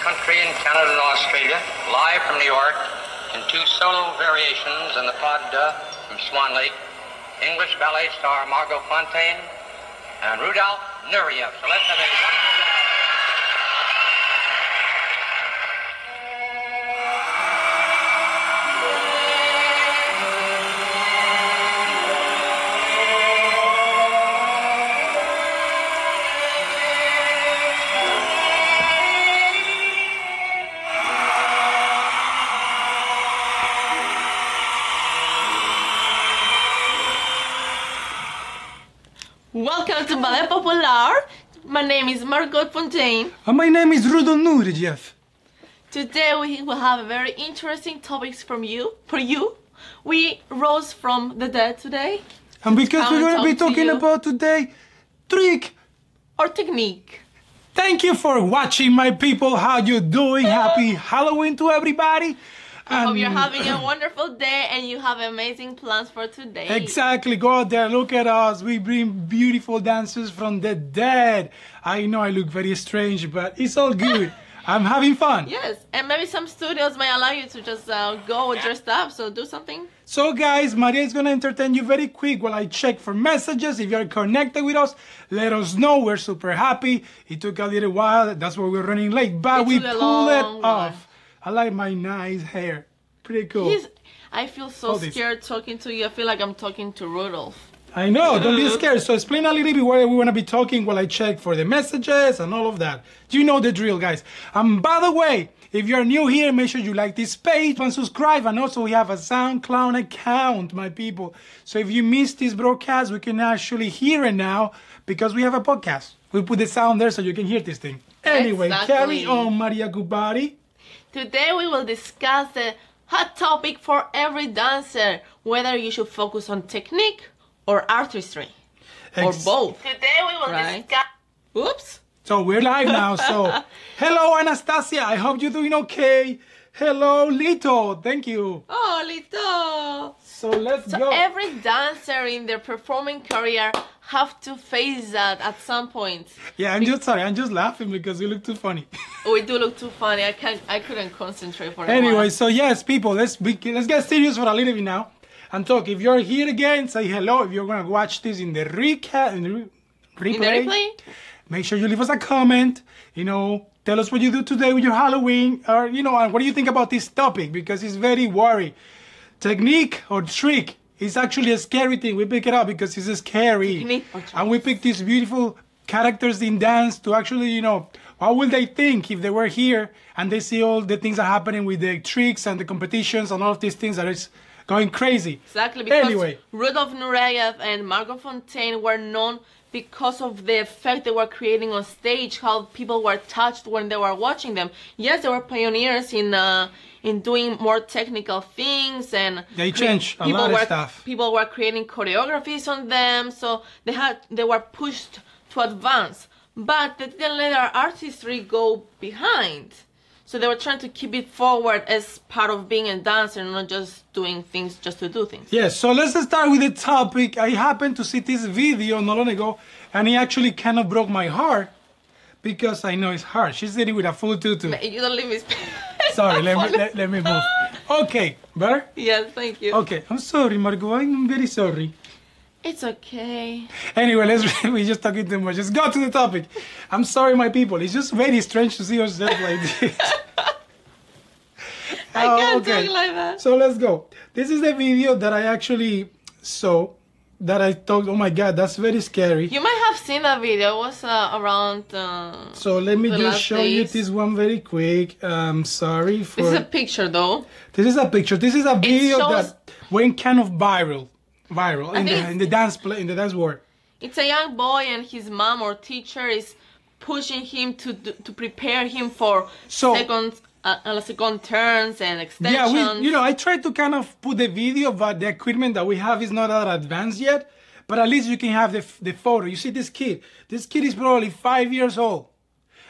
country in Canada and Australia, live from New York, in 2 solo variations in the Pod from Swan Lake, English ballet star Margot Fonteyn and Rudolf Nureyev. So let's have a wonderful... Welcome to Ballet Popular. My name is Margot Fonteyn. And my name is Rudolf Nureyev. Today we will have a very interesting topics for you. We rose from the dead today. And because we're going to be talking about today, trick or technique. Thank you for watching, my people. How you doing? Happy Halloween to everybody. I hope you're having a wonderful day and you have amazing plans for today. Exactly. Go out there. Look at us. We bring beautiful dancers from the dead. I know I look very strange, but it's all good. I'm having fun. Yes. And maybe some studios may allow you to just go dressed up. So do something. So guys, Maria is going to entertain you very quick while I check for messages. If you're connected with us, let us know. We're super happy. It took a little while. That's why we're running late. But we pulled it off. I like my nice hair. Pretty cool. I feel so scared talking to you. I feel like I'm talking to Rudolf. I know. Don't be scared. So explain a little bit where we want to be talking while I check for the messages and all of that. You know the drill, guys. And by the way, if you're new here, make sure you like this page and subscribe. And also we have a SoundCloud account, my people. So if you missed this broadcast, we can actually hear it now because we have a podcast. We put the sound there so you can hear this thing. Anyway, carry on, Maria Kouppari. Today we will discuss the hot topic for every dancer, whether you should focus on technique or artistry, or both. Today we will discuss... Oops. So we're live now, so... Hello, Anastasia, I hope you're doing okay. Hello, Lito, thank you. Oh, Lito. So let's go. Every dancer in their performing career have to face that at some point. Yeah, I'm just laughing because we look too funny. We do look too funny. I couldn't concentrate for a while. Anyway, so yes, people, let's get serious for a little bit now and talk. If you're here again, say hello. If you're gonna watch this in the replay, make sure you leave us a comment. You know, tell us what you do today with your Halloween, or you know, and what do you think about this topic because it's very worry. Technique or trick is actually a scary thing. We pick it up because it's scary. And we pick these beautiful characters in dance to actually, you know, what would they think if they were here and they see all the things that are happening with the tricks and the competitions and all of these things that is going crazy. Exactly, because Rudolf Nureyev and Margot Fonteyn were known because of the effect they were creating on stage, how people were touched when they were watching them. Yes, they were pioneers in doing more technical things, and they changed a lot of stuff. People were creating choreographies on them, so they were pushed to advance. But they didn't let our artistry go behind. So they were trying to keep it forward as part of being a dancer, not just doing things just to do things. Yes, so let's start with the topic. I happened to see this video not long ago, and it actually kind of broke my heart because I know it's hard. She's sitting with a full tutu. You don't leave me. Sorry, let me move. Okay, better? Yes, thank you. Okay, I'm sorry, Margot. I'm very sorry. It's okay. Anyway, we're just talking too much. Let's go to the topic. I'm sorry, my people. It's just very strange to see yourself like this. I can't talk like that. So let's go. This is the video that I actually saw. That I thought, oh my God, that's very scary. You might have seen that video. It was around. So let me just show you this one very quick. Sorry for. This is a picture, though. This is a picture. This is a video that went kind of viral in the dance world. It's a young boy and his mom or teacher is pushing him to prepare him for second turns and extensions. Yeah, I tried to kind of put the video, but the equipment that we have is not that advanced yet. But at least you can have the photo. You see this kid? This kid is probably 5 years old.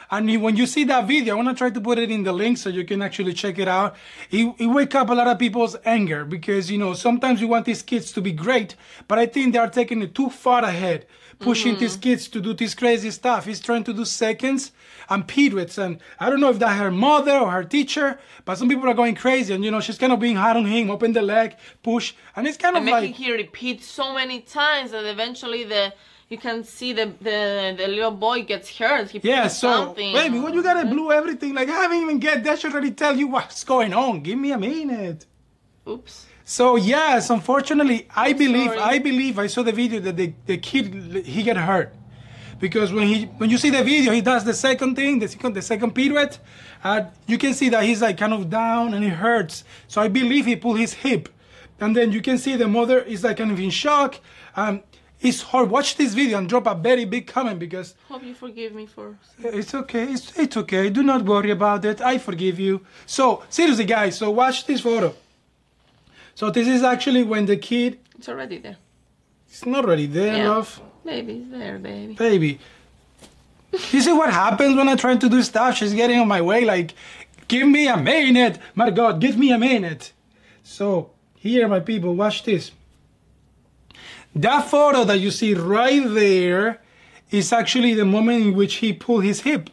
And when you see that video, I want to try to put it in the link so you can actually check it out. It wake up a lot of people's anger because, you know, sometimes we want these kids to be great, but I think they are taking it too far ahead, pushing these kids to do this crazy stuff. He's trying to do seconds and pirouettes, and I don't know if that's her mother or her teacher, but some people are going crazy, and, you know, she's kind of being hard on him, open the leg, push, and it's kind of making him repeat so many times that eventually you can see the little boy gets hurt. He something. Baby, what you gotta blue everything? Like, I haven't even get that should already tell you what's going on. Give me a minute. Oops. So yes, unfortunately, I believe I saw the video that the kid, he get hurt. Because when you see the video, he does the second thing, the second pirouette, you can see that he's like kind of down and it hurts. So I believe he pulled his hip. And then you can see the mother is like kind of in shock. It's hard. Watch this video and drop a very big comment because... Hope you forgive me for... It's okay. It's okay. Do not worry about it. I forgive you. So, seriously, guys. So, watch this photo. So, this is actually when the kid... It's already there. It's not already there, love. Baby, it's there, baby. Baby. You see what happens when I try to do stuff? She's getting on my way like, give me a minute. Margot, give me a minute. So, here, my people, watch this. That photo that you see right there is actually the moment in which he pulled his hip.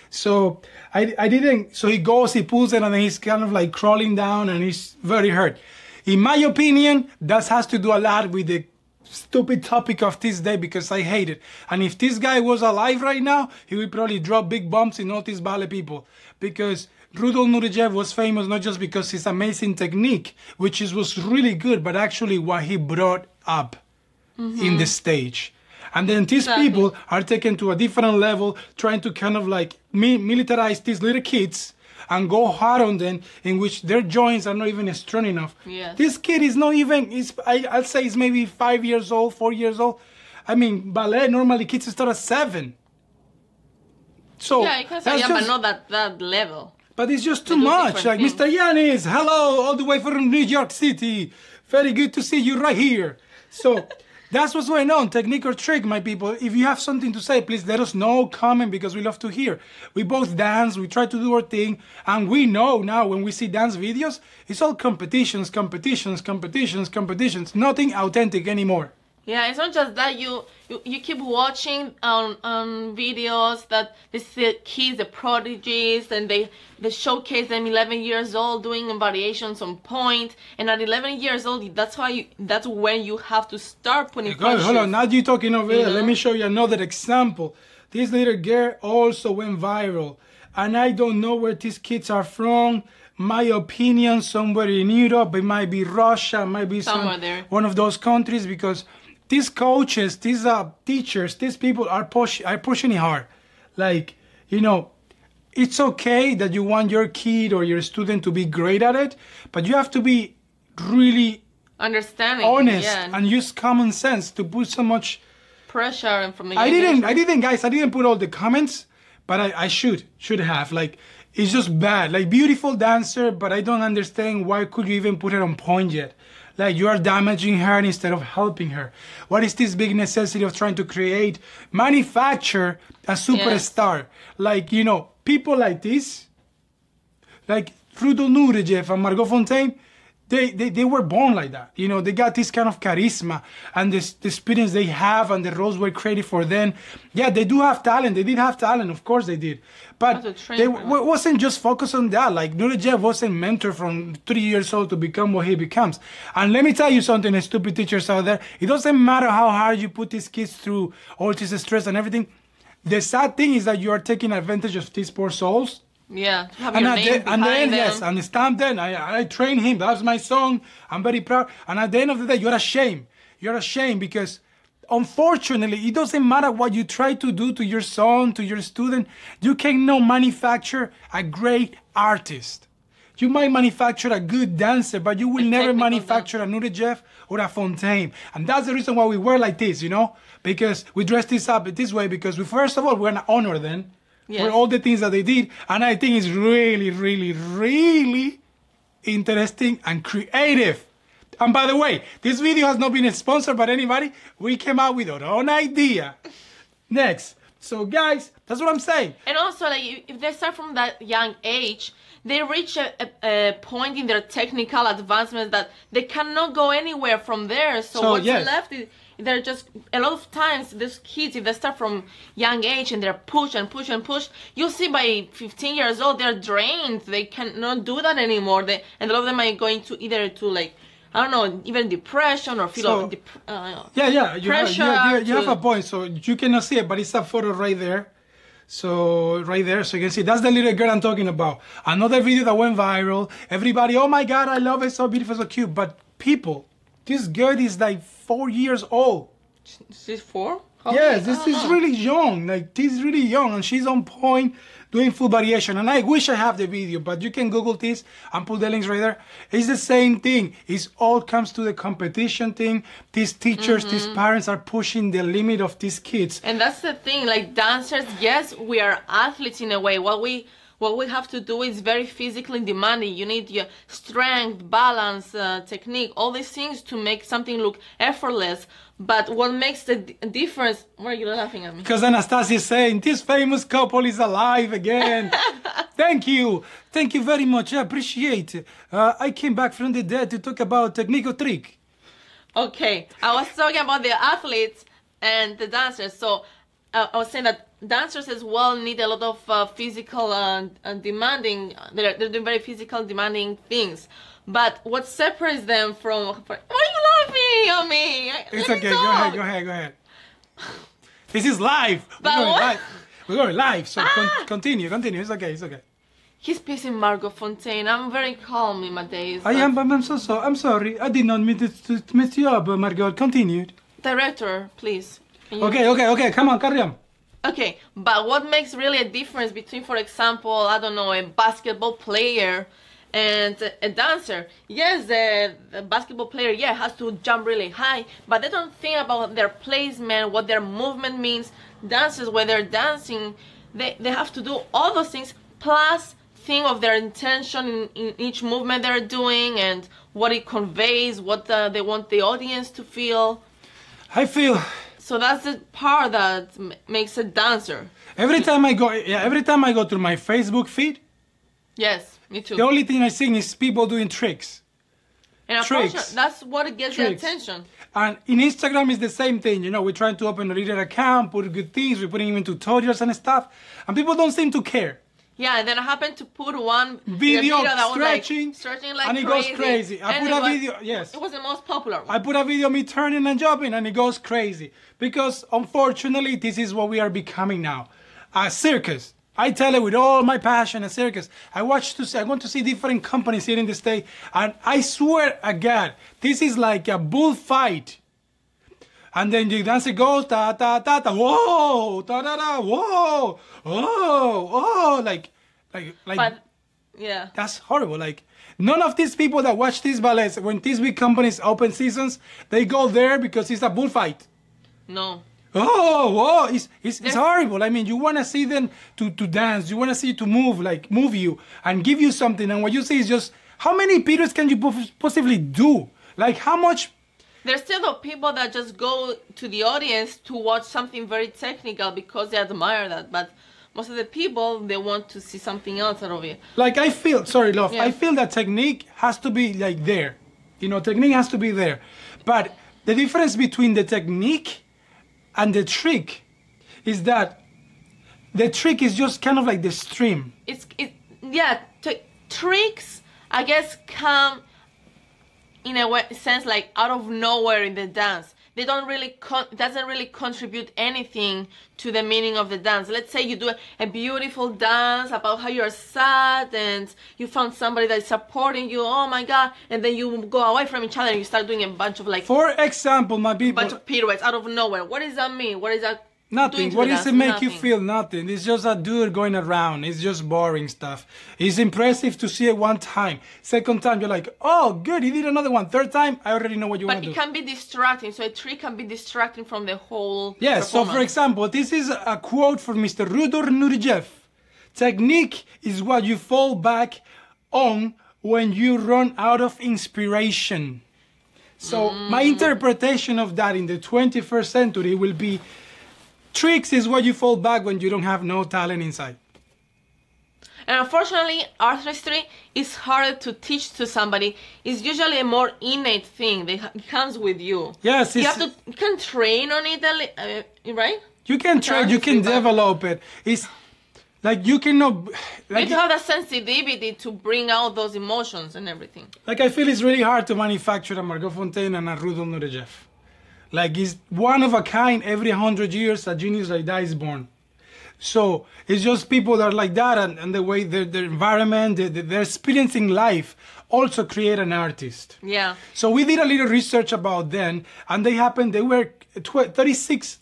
So so he goes, he pulls it, and then he's kind of like crawling down and he's very hurt. In my opinion, that has to do a lot with the stupid topic of this day because I hate it. And if this guy was alive right now, he would probably drop big bumps in all these ballet people. Because Rudolf Nureyev was famous not just because his amazing technique, which was really good, but actually what he brought up in the stage. And then these people are taken to a different level, trying to kind of like militarize these little kids and go hard on them, in which their joints are not even strong enough. Yes. This kid is not even, I'd say he's maybe 5 years old, 4 years old. I mean, ballet, normally kids start at 7. So, yeah, you can say, but not that level. But it's just too much. Like, Mr. Yanis, hello, all the way from New York City. Very good to see you right here. So, that's what's going on. Technique or trick, my people. If you have something to say, please let us know, comment, because we love to hear. We both dance, we try to do our thing, and we know now when we see dance videos, it's all competitions, nothing authentic anymore. Yeah, it's not just that you keep watching on videos that this the kids, the prodigies, and they showcase them 11 years old doing variations on point, and at 11 years old, that's when you have to start putting punches. Hold on, now you're talking over there. Let me show you another example. This little girl also went viral, and I don't know where these kids are from. My opinion, somewhere in Europe, it might be Russia, it might be one of those countries, because these coaches, these teachers, these people are pushing it hard. Like, you know, it's okay that you want your kid or your student to be great at it, but you have to be really understanding, honest, and use common sense to put so much pressure from the I didn't put all the comments, but I should have. Like, it's just bad. Like, beautiful dancer, but I don't understand why could you even put it on point yet. Like, you are damaging her instead of helping her. What is this big necessity of trying to manufacture a superstar? Yes. Like, you know, people like this, like Rudolf Nureyev and Margot Fonteyn, they were born like that. You know, they got this kind of charisma and the experience they have, and the roles were created for them. Yeah, they do have talent. They did have talent. Of course they did. But they wasn't just focused on that. Like, Nureyev wasn't mentored from 3 years old to become what he becomes. And let me tell you something, stupid teachers out there. It doesn't matter how hard you put these kids through all this stress and everything. The sad thing is that you are taking advantage of these poor souls. Yeah, and then yes, and stand there. I train him. That's my son. I'm very proud. And at the end of the day, you're ashamed. You're ashamed because, unfortunately, it doesn't matter what you try to do to your son, to your student. You cannot manufacture a great artist. You might manufacture a good dancer, but you will never manufacture a Nureyev or a Fonteyn. And that's the reason why we wear like this, you know, because we dress this up this way because first of all, we're gonna honor them. Yes. For all the things that they did. And I think it's really, really, really interesting and creative. And by the way, this video has not been sponsored by anybody. We came out with our own idea. Next, So guys, that's what I'm saying. And also, like, if they start from that young age, they reach a point in their technical advancement that they cannot go anywhere from there. So what's left is they're just, a lot of times, these kids, if they start from young age and they're pushed and pushed and pushed, you'll see by 15 years old, they're drained. They cannot do that anymore. And a lot of them are going to either to, like, I don't know, even depression or feel you have a point. So you cannot see it, but it's a photo right there. So right there, so you can see that's the little girl I'm talking about. Another video that went viral. Everybody, oh my God, I love it, so beautiful, so cute. But people, this girl is like 4 years old. She's 4? Yes, this is really young. Like, this is really young, and she's on point, doing full variation. And I wish I have the video, but you can Google this and put the links right there. It's the same thing. It all comes to the competition thing. These teachers, these parents are pushing the limit of these kids. And that's the thing, like dancers, yes, we are athletes in a way. What we have to do is very physically demanding. You need your strength, balance, technique, all these things to make something look effortless. But what makes the difference... Why are you laughing at me? Because Anastasia is saying, this famous couple is alive again. Thank you. Thank you very much. I appreciate it. I came back from the dead to talk about technique or trick. Okay. I was talking about the athletes and the dancers. So I was saying that dancers as well need a lot of physical and demanding... They're doing very physical, demanding things. But what separates them from... Why are you laughing at me? It's okay. Go ahead. This is live. We're going live. So continue. It's okay. He's pissing Margot Fonteyn. I'm very calm in my days. I'm sorry. I did not mean to mess you up, Margot. Continue. Director, please. Okay. Come on, carry on. Okay, but what makes really a difference between, for example, I don't know, a basketball player and a dancer? Yes, the basketball player, has to jump really high, but they don't think about their placement, what their movement means. Dancers, when they're dancing, they have to do all those things, plus think of their intention in each movement they're doing and what it conveys, what they want the audience to feel. So that's the part that makes a dancer. Every time I go through my Facebook feed. Yes, me too. The only thing I see is people doing tricks. And unfortunately, that's what gets the attention. And in Instagram is the same thing. You know, we're trying to open a reader account, put good things, we're putting even tutorials and stuff, and people don't seem to care. Yeah, and then I happened to put one video that stretching, was like and it goes crazy. I put a video, yes. It was the most popular one. I put a video of me turning and jumping, and it goes crazy. Because, unfortunately, this is what we are becoming now. A circus. I tell it with all my passion, a circus. I want to see different companies here in the state, and I swear to God, this is like a bullfight. And then the dancer goes, ta ta ta ta, whoa, ta ta ta, whoa, oh, like, but, yeah. That's horrible. Like, none of these people that watch these ballets, when these big companies open seasons, they go there because it's a bullfight. No. Oh, it's horrible. I mean, you want to see them to dance, you want to see to move you and give you something. And what you see is just, how many periods can you possibly do? Like, how much? There's still the people that just go to the audience to watch something very technical because they admire that. But most of the people, they want to see something else out of it. Like, I feel that technique has to be like there. You know, technique has to be there. But the difference between the technique and the trick is that the trick is just kind of like the stream. Tricks, I guess, come in a sense like out of nowhere in the dance. They don't really doesn't really contribute anything to the meaning of the dance. Let's say you do a beautiful dance about how you're sad and you found somebody that is supporting you, oh my God, and then you go away from each other and you start doing a bunch of for example, my people, bunch of pirouettes out of nowhere. What does that mean? What is that? Nothing. What does it make you feel? Nothing. It's just a dude going around. It's just boring stuff. It's impressive to see it one time. Second time, you're like, oh, good, he did another one. Third time, I already know what you want to do. But it can be distracting. So a trick can be distracting from the whole Yes, so for example, this is a quote from Mr. Rudolf nureyev. Technique is what you fall back on when you run out of inspiration. So my interpretation of that in the 21st century will be, tricks is what you fall back when you don't have no talent inside. And unfortunately, artistry is harder to teach to somebody. It's usually a more innate thing. It comes with you. Yes, you can train on it, right? You can train, you can develop it. It's like you cannot. Like, you have the sensitivity to bring out those emotions and everything. Like I feel it's really hard to manufacture a Margot Fonteyn and a Rudolf nureyev. Like it's one of a kind. Every 100 years, a genius like that is born. So it's just people that are like that, and the way their environment, their experiencing life also create an artist. Yeah. So we did a little research about them, and they were 26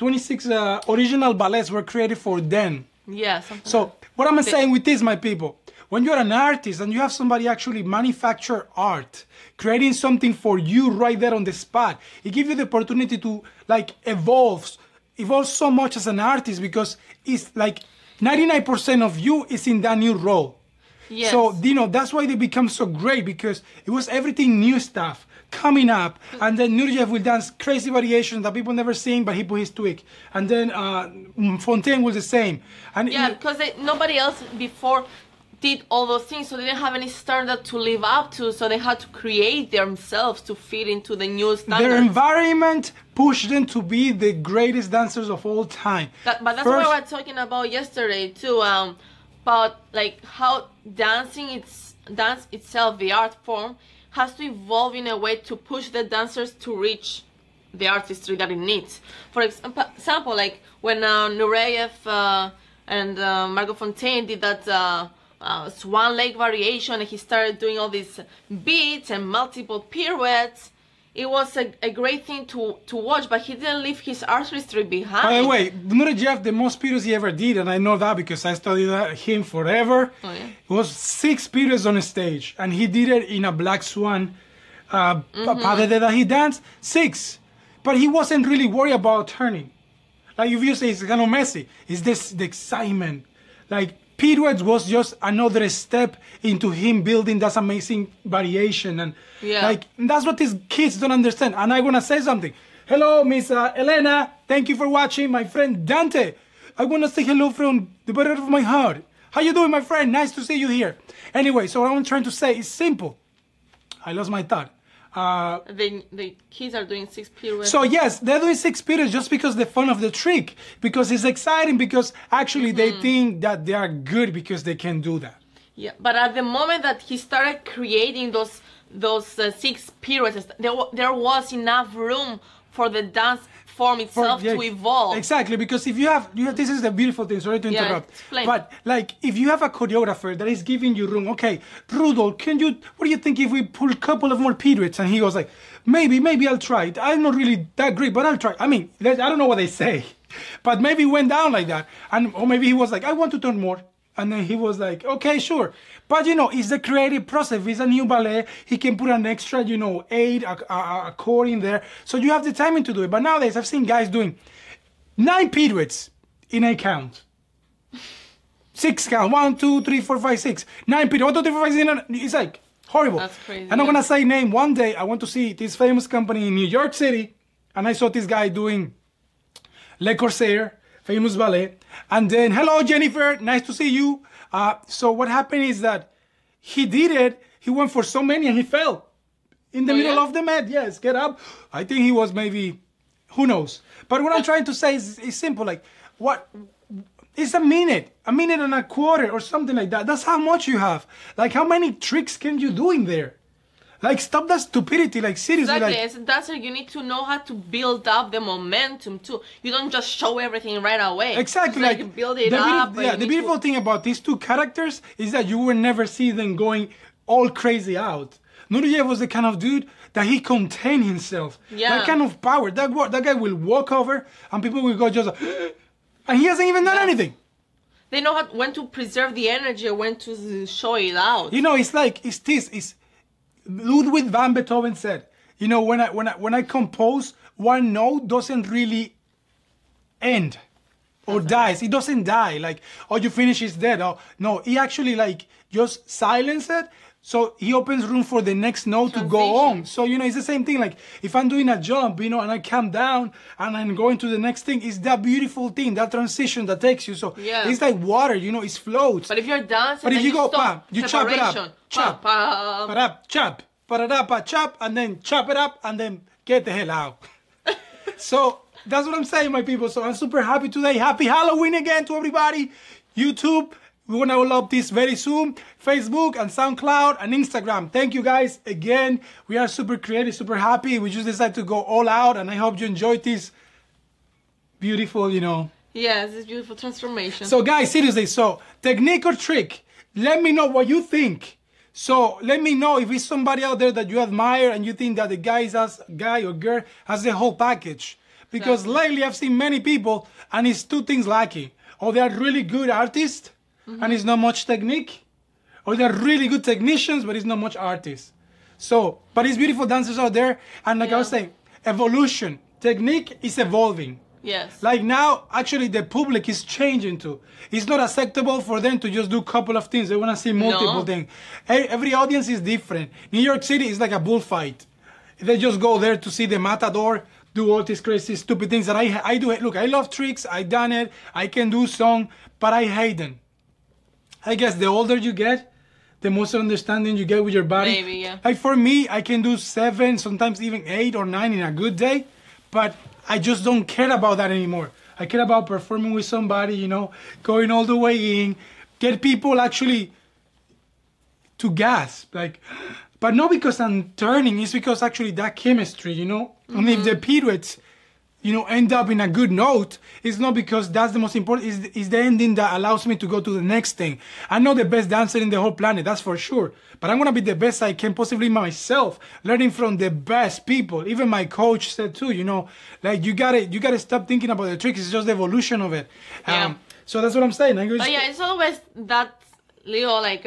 original ballets were created for them. Yeah. So what I'm saying with this, my people, when you're an artist and you have somebody actually manufacture art, creating something for you right there on the spot, it gives you the opportunity to like evolve so much as an artist, because it's like 99% of you is in that new role. Yes. So, that's why they become so great, because it was everything new stuff coming up. And then Nureyev will dance crazy variations that people never seen, but he put his tweak. And then Fonteyn was the same. And yeah, because nobody else before did all those things, so they didn't have any standard to live up to, so they had to create themselves to fit into the new standards. Their environment pushed them to be the greatest dancers of all time. But that's what we were talking about yesterday too, about like how dance itself, the art form, has to evolve in a way to push the dancers to reach the artistry that it needs. For example, like when Nureyev and Margot Fonteyn did that swan lake variation, and he started doing all these beats and multiple pirouettes. It was a great thing to watch, but he didn't leave his artistry behind. By the way, Nureyev, the most pirouettes he ever did, and I know that because I studied him forever, it was 6 pirouettes on a stage, and he did it in a black swan pas de deux that he danced, 6. But he wasn't really worried about turning. Like if you say it's kind of messy, it's the excitement. Like pirouettes was just another step into him building that amazing variation, and like that's what these kids don't understand. And I wanna say something. Hello, Miss Elena. Thank you for watching. My friend Dante. I wanna say hello from the bottom of my heart. How you doing, my friend? Nice to see you here. Anyway, so what I'm trying to say is simple. I lost my thought. The kids are doing 6 pirouettes. So yes, they're doing 6 pirouettes just because the fun of the trick, because it's exciting, because actually they think that they are good because they can do that. Yeah, but at the moment that he started creating those 6 pirouettes, there was enough room for the dance form itself to evolve. Exactly, because if you have this is the beautiful thing, sorry to interrupt. But like if you have a choreographer that is giving you room, okay, Rudolf, what do you think if we pull a couple of more pirouettes? And he goes like, maybe I'll try it. I'm not really that great, but I'll try. I mean, I don't know what they say, but maybe it went down like that. Or maybe he was like, I want to turn more. And then he was like, okay, sure. But, it's the creative process. If it's a new ballet, he can put an extra, aid, a chord in there. So you have the timing to do it. But nowadays, I've seen guys doing 9 pirouettes in 8 count. 6 count. 1, 2, 3, 4, 5, 6. 9 pirouettes. 1, 2, 3, 4, 5, 6. It's like horrible. That's crazy. And I'm going to say name. One day, I went to see this famous company in New York City. And I saw this guy doing Le Corsair, famous ballet. And then, hello, Jennifer. Nice to see you. So what happened is that he did it. He went for so many and he fell in the middle of the mat. Yes, get up. I think he was maybe, who knows. But what I'm trying to say is simple. Like, it's a minute and a quarter or something like that. That's how much you have. Like, how many tricks can you do in there? Like, stop that stupidity, like, seriously. Exactly, like, as a dancer, you need to know how to build up the momentum, too. You don't just show everything right away. Exactly. It's like build it up. The beautiful thing about these 2 characters is that you will never see them going all crazy out. Nureyev was the kind of dude that he contained himself. Yeah. That kind of power. That guy will walk over and people will go just, and he hasn't even done anything. They know when to preserve the energy or when to show it out. It's Ludwig van Beethoven said, when I compose, one note doesn't really end or dies. It doesn't die. Like, you finish, it's dead. Oh, no, he actually just silence it So he opens room for the next note to go on. So, you know, it's the same thing. Like if I'm doing a jump, you know, and I come down and I'm going to the next thing, it's that beautiful thing, that transition that takes you. So it's like water, you know, it floats. But if you're dancing, but if you go, stop, you chop it up, chop, chop, chop, and then chop it up, and then get the hell out. So that's what I'm saying, my people. So I'm super happy today. Happy Halloween again to everybody. YouTube. We're gonna upload this very soon. Facebook and SoundCloud and Instagram. Thank you guys again. We are super creative, super happy. We just decided to go all out, and I hope you enjoyed this beautiful, you know. Yes, this beautiful transformation. So guys, seriously, so technique or trick? Let me know what you think. So let me know if it's somebody out there that you admire and you think that the guy or girl has the whole package. Because lately I've seen many people and it's two things lacking. Or they are really good artists, and it's not much technique, or they're really good technicians, but it's not much artists. So, but it's beautiful dancers out there, and like I was saying, evolution, technique is evolving. Yes. Like now, actually, the public is changing too. It's not acceptable for them to just do a couple of things. They want to see multiple things. Every audience is different. New York City is like a bullfight. They just go there to see the matador do all these crazy, stupid things that I do. Look, I love tricks. I done it. I can do song, but I hate them. I guess the older you get, the more understanding you get with your body. Maybe, yeah. Like for me, I can do 7, sometimes even 8 or 9 in a good day, but I just don't care about that anymore. I care about performing with somebody, you know, going all the way in, get people actually to gasp, like, but not because I'm turning, it's because actually that chemistry, you know, and if the pirouettes, you know, end up in a good note, it's not because that's the most important, it's the ending that allows me to go to the next thing. I'm not the best dancer in the whole planet, that's for sure. But I'm gonna be the best I can possibly myself, learning from the best people. Even my coach said too, you know, like you gotta stop thinking about the tricks, it's just the evolution of it. Yeah. So that's what I'm saying. But yeah, it's always that little like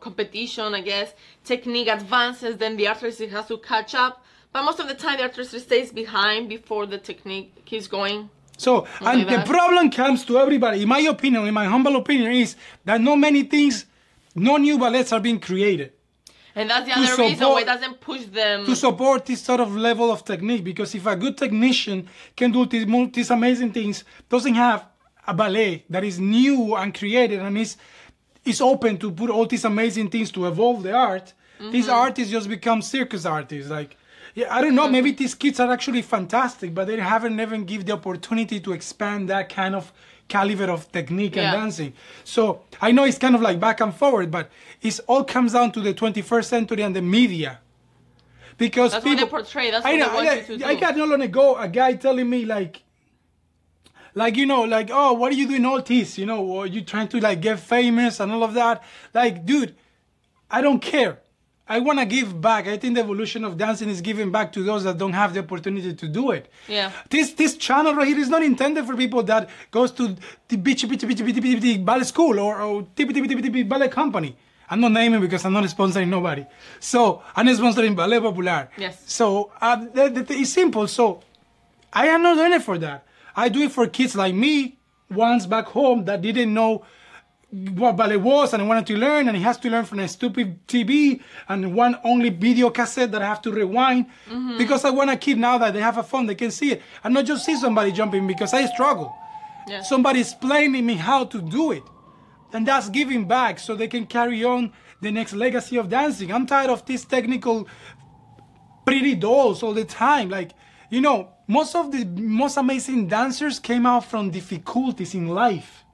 competition, I guess. Technique advances, then the artist has to catch up. But most of the time, the artist stays behind before the technique keeps going. So, and the problem comes to everybody, in my opinion, in my humble opinion, is that no new ballets are being created. And that's the other reason why it doesn't push them to support this sort of level of technique. Because if a good technician can do these amazing things, doesn't have a ballet that is new and created and is open to put all these amazing things to evolve the art, these artists just become circus artists. Like, yeah, I don't know, maybe these kids are actually fantastic, but they haven't even given the opportunity to expand that kind of caliber of technique and dancing. So I know it's kind of like back and forward, but it all comes down to the 21st century and the media. Because that's people, what they portray, that's what they want you to do. I got not long ago a guy telling me like, you know, like, oh, what are you doing all this? You know, or you trying to like get famous and all of that. Like, dude, I don't care. I want to give back. I think the evolution of dancing is giving back to those that don't have the opportunity to do it. Yeah. This channel right here is not intended for people that goes to the ballet school or ballet company. I'm not naming because I'm not sponsoring nobody. So I'm sponsoring Ballet Popular. Yes. So it's simple. So I am not doing it for that. I do it for kids like me, ones back home that didn't know what ballet was and I wanted to learn, and he has to learn from a stupid TV and one only video cassette that I have to rewind because I want a kid now that they have a phone, they can see it and not just see somebody jumping because I struggle. Yeah. Somebody explaining me how to do it, and that's giving back so they can carry on the next legacy of dancing. I'm tired of these technical pretty dolls all the time. Like, you know, most of the most amazing dancers came out from difficulties in life.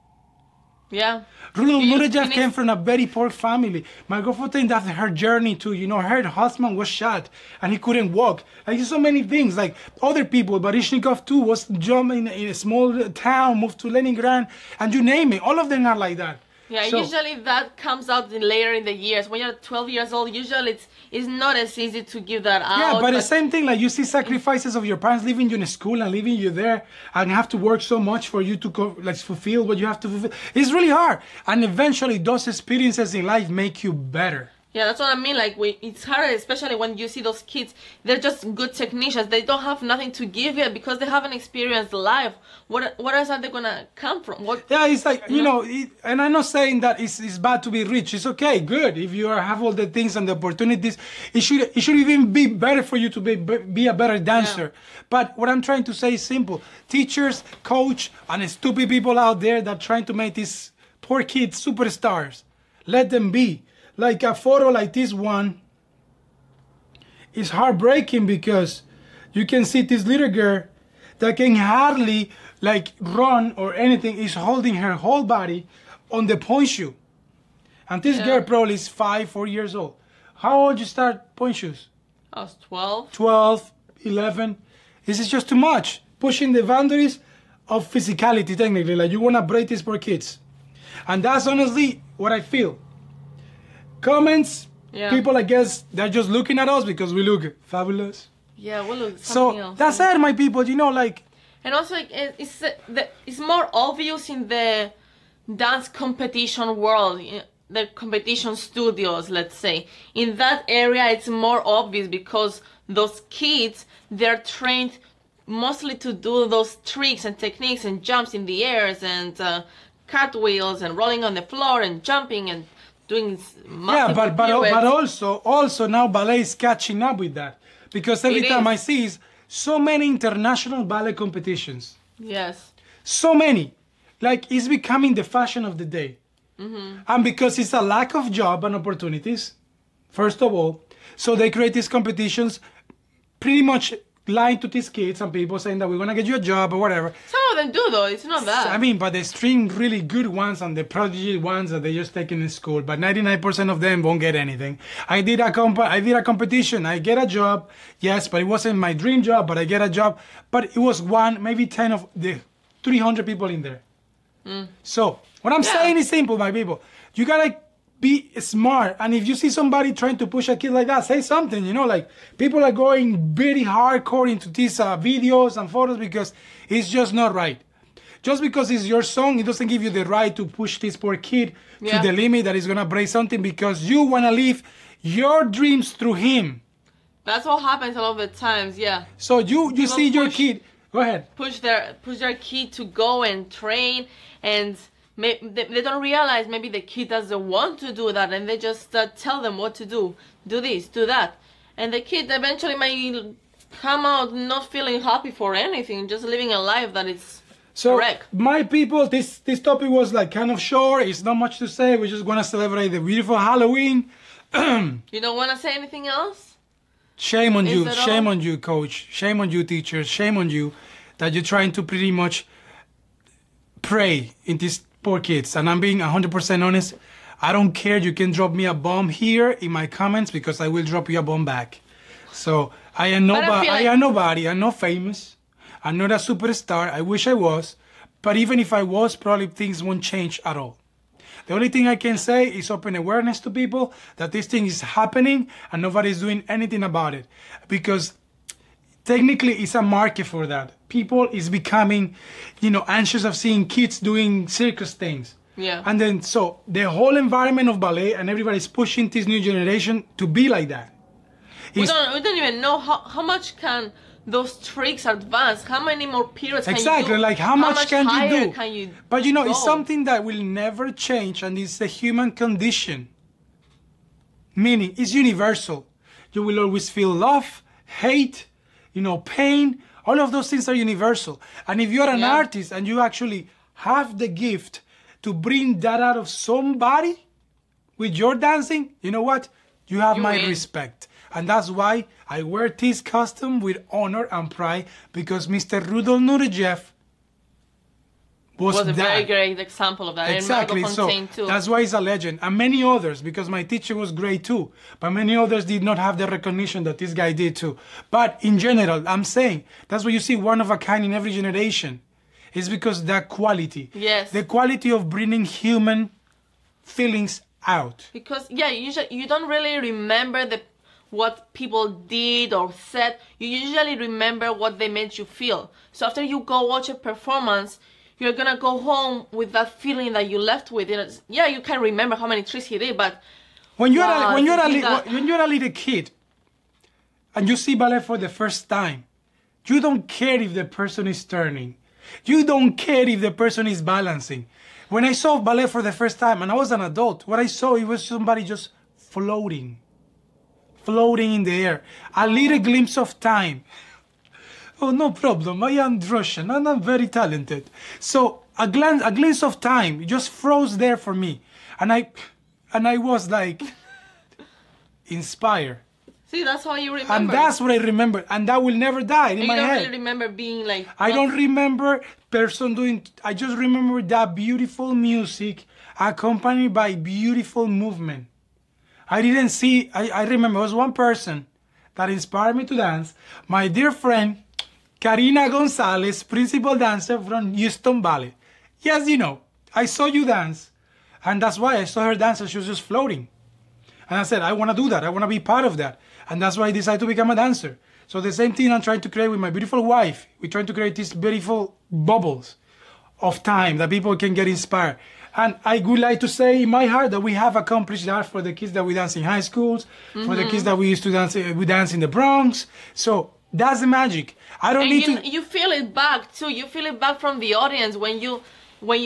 Yeah. Rudolf nureyev came from a very poor family. Margot, that's her journey too. You know, her husband was shot and he couldn't walk. Like, so many things. Like other people, Baryshnikov too was jumping in a small town, moved to Leningrad, and you name it. All of them are like that. Yeah, so, usually that comes out later in the years. When you're 12 years old, usually it's not as easy to give that out. Yeah, but the same thing, like you see sacrifices of your parents leaving you in school and leaving you there and have to work so much for you to like fulfill what you have to fulfill. It's really hard. And eventually those experiences in life make you better. Yeah, that's what I mean. Like, it's hard, especially when you see those kids. They're just good technicians. They don't have nothing to give you because they haven't experienced life. What else are they gonna come from? What? Yeah, it's like, you know, and I'm not saying that it's bad to be rich. It's okay, good. If you have all the things and the opportunities, it should even be better for you to be a better dancer. Yeah. But what I'm trying to say is simple. Teachers, coach, and stupid people out there that are trying to make these poor kids superstars. Let them be. Like a photo like this one is heartbreaking because you can see this little girl that can hardly like run or anything, is holding her whole body on the point shoe. And this girl probably is 4 years old. How old you start point shoes? I was 12. 12, 11. This is just too much. Pushing the boundaries of physicality, technically. Like, you want to break these poor kids. And that's honestly what I feel. Comments, people, I guess, they're just looking at us because we look fabulous. Yeah, we look something else. That's it, my people, you know, like... And also, it's more obvious in the dance competition world, the competition studios, let's say. In that area, it's more obvious because those kids, they're trained mostly to do those tricks and techniques and jumps in the airs and cartwheels and rolling on the floor and jumping and doing but also now ballet is catching up with that, because every time I see is so many international ballet competitions. Yes. So many. Like, it's becoming the fashion of the day. And because it's a lack of job and opportunities, first of all, so they create these competitions pretty much lying to these kids and people saying that we're going to get you a job or whatever. Some of them do, though. It's not that. I mean, but they string really good ones and the prodigy ones that they just taken in school. But 99% of them won't get anything. I did a competition. I get a job. Yes, but it wasn't my dream job, but I get a job. But it was one, maybe 10 of the 300 people in there. So what I'm saying is simple, my people. You got to be smart, and if you see somebody trying to push a kid like that, say something, you know, like, people are going very hardcore into these videos and photos because it's just not right. Just because it's your song, it doesn't give you the right to push this poor kid to the limit that is going to break something because you want to live your dreams through him. That's what happens a lot of the times, So you see your kid, go ahead. Push their kid to go and train, and they don't realize maybe the kid doesn't want to do that, and they just tell them what to do. Do this, do that. And the kid eventually might come out not feeling happy for anything, just living a life that is correct. My people, this topic was like kind of short. It's not much to say. We just want to celebrate the beautiful Halloween. You don't want to say anything else? Shame on you. Shame on you, coach. Shame on you, teachers. Shame on you that you're trying to pretty much prey in these poor kids. And I'm being 100% honest. I don't care. You can drop me a bomb here in my comments because I will drop you a bomb back. So I am nobody. I'm not famous. I'm not a superstar. I wish I was. But even if I was, probably things won't change at all. The only thing I can say is open awareness to people that this thing is happening and nobody's doing anything about it. Because technically it's a market for that. People is becoming, anxious of seeing kids doing circus things. Yeah. And then, so the whole environment of ballet and everybody's pushing this new generation to be like that. We don't even know how much can those tricks advance. How many more periods can you do? Exactly, like how much can you do? Can you but it's something that will never change, and it's the human condition. Meaning, it's universal. You will always feel love, hate, pain. All of those things are universal. And if you're an artist and you actually have the gift to bring that out of somebody with your dancing, you know what? You have my respect. And that's why I wear this costume with honor and pride, because Mr. Rudolf Nureyev was a very great example of that. Exactly, and so too. That's why he's a legend. And many others, because my teacher was great too. But many others did not have the recognition that this guy did too. But in general, I'm saying, that's why you see one of a kind in every generation. It's because that quality. Yes. The quality of bringing human feelings out. Because, you don't really remember what people did or said. You usually remember what they made you feel. So after you go watch a performance, you're gonna go home with that feeling that you left with. You can remember how many tricks he did, but When you're Wow, when you're to see that. when you're a little kid, and you see ballet for the first time, you don't care if the person is turning. You don't care if the person is balancing. When I saw ballet for the first time, and I was an adult, what I saw, it was somebody just floating in the air. A little glimpse of time. Oh, no problem. I am Russian and I'm very talented. So a glimpse of time just froze there for me, and I was like inspired. See, that's how you remember. And that's what I remember, and that will never die in And my you don't head. really remember being like. I don't remember person doing. I just remember that beautiful music accompanied by beautiful movement. I didn't see. I remember there was one person that inspired me to dance. My dear friend, Karina Gonzalez, principal dancer from Houston Ballet. Yes, you know, I saw you dance, and that's why I saw her dance, and she was just floating. And I said, I want to do that. I want to be part of that. And that's why I decided to become a dancer. So the same thing I'm trying to create with my beautiful wife. We're trying to create these beautiful bubbles of time that people can get inspired. And I would like to say in my heart that we have accomplished that for the kids that we dance in high schools, for the kids that we used to dance, we dance in the Bronx. So that's the magic. I don't need to. You feel it back too. You feel it back from the audience when you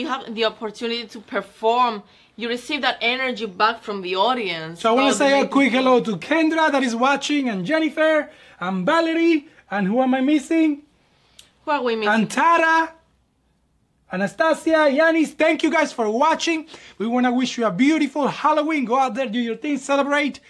have the opportunity to perform. You receive that energy back from the audience. So I want to say a quick hello to Kendra that is watching, and Jennifer, and Valerie, and who am I missing? Who are we missing? And Tara, Anastasia, Yanis. Thank you guys for watching. We want to wish you a beautiful Halloween. Go out there, do your thing, celebrate.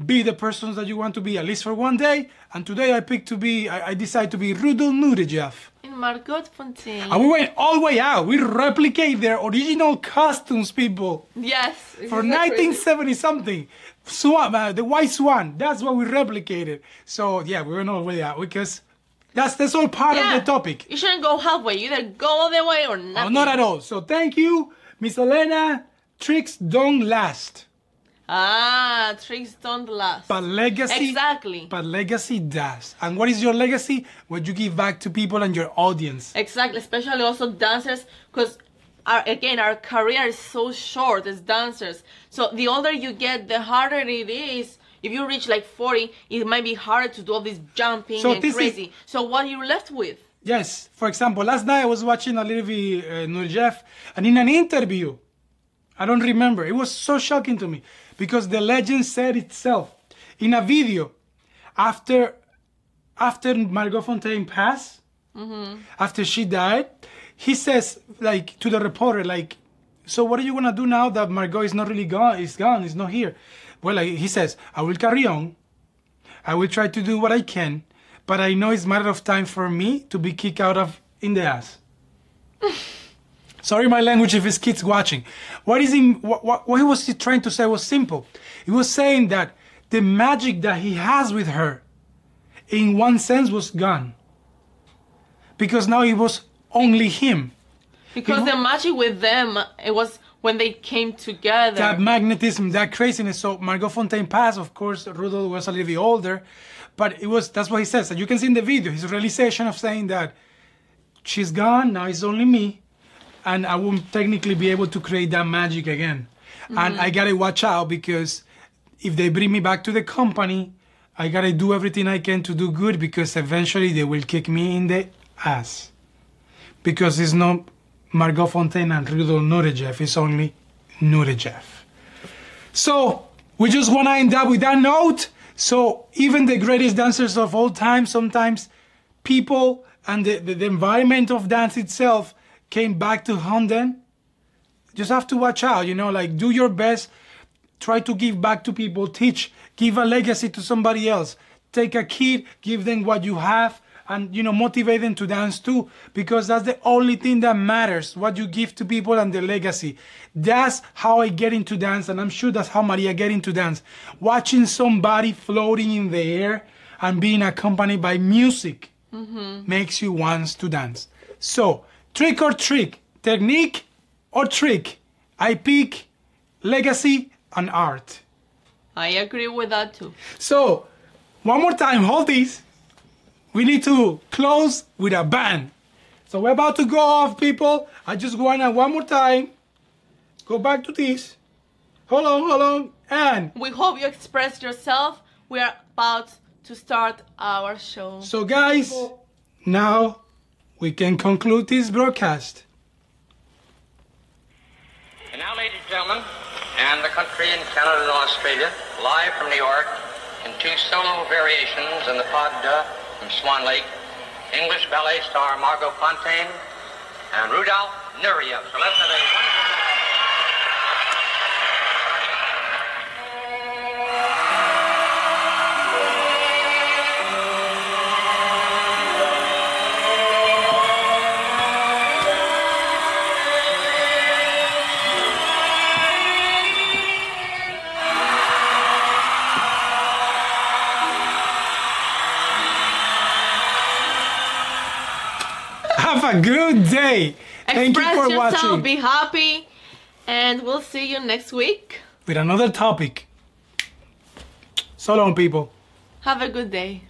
Be the persons that you want to be, at least for one day. And today I decided to be Rudolf Nureyev. In Margot Fonteyn. And we went all the way out. We replicate their original costumes, people. Yes. For 1970 something. Swan, the white swan. That's what we replicated. So yeah, we went all the way out because that's all part of the topic. You shouldn't go halfway. You either go all the way or nothing. No, not at all. So thank you, Miss Elena. Tricks don't last. Ah, tricks don't last. But legacy. Exactly. But legacy does. And what is your legacy? What you give back to people and your audience. Exactly. Especially also dancers, because our career is so short as dancers. So the older you get, the harder it is. If you reach like 40, it might be harder to do all this jumping and crazy. So what are you left with? Yes. For example, last night I was watching a little bit nureyev, and in an interview, I don't remember, it was so shocking to me because the legend said itself in a video after Margot Fonteyn passed, after she died, he says like to the reporter, like, so what are you gonna do now that Margot is not really gone? It's gone. It's not here. Well, he says, I will carry on. I will try to do what I can, but I know it's a matter of time for me to be kicked out of in the ass. Sorry, my language if his kids watching. What he was trying to say was simple. He was saying that the magic that he has with her, in one sense, was gone. Because now it was only him. Because the magic with them, it was when they came together. That magnetism, that craziness. So Margot Fonteyn passed, of course, Rudolf was a little bit older. But that's what he says. And you can see in the video, his realization of saying that she's gone, now it's only me. And I won't technically be able to create that magic again. And I gotta watch out because if they bring me back to the company, I gotta do everything I can to do good because eventually they will kick me in the ass. Because it's not Margot Fonteyn and Rudolf Nureyev, it's only Nureyev. So we just wanna end up with that note. So even the greatest dancers of all time, sometimes people and the environment of dance itself came back to haunt them. Just have to watch out, like do your best, try to give back to people, teach, give a legacy to somebody else. Take a kid, give them what you have, and motivate them to dance too, because that's the only thing that matters, what you give to people and the legacy. That's how I get into dance, and I'm sure that's how Maria get into dance. Watching somebody floating in the air and being accompanied by music makes you want to dance. So, trick or trick, technique or trick. I pick legacy and art. I agree with that too. So, one more time, hold this. We need to close with a bang. So we're about to go off, people. I just want to one more time. Go back to this. Hold on. And we hope you expressed yourself. We are about to start our show. so guys, now we can conclude this broadcast. And now, ladies and gentlemen, and the country in Canada and Australia, live from New York, in 2 solo variations in the pas de deux from Swan Lake, English ballet star Margot Fonteyn and Rudolf Nureyev. So let's have a wonderful... Have a good day. Thank you Express for yourself, watching. be happy, and we'll see you next week. With another topic. So long, people. Have a good day.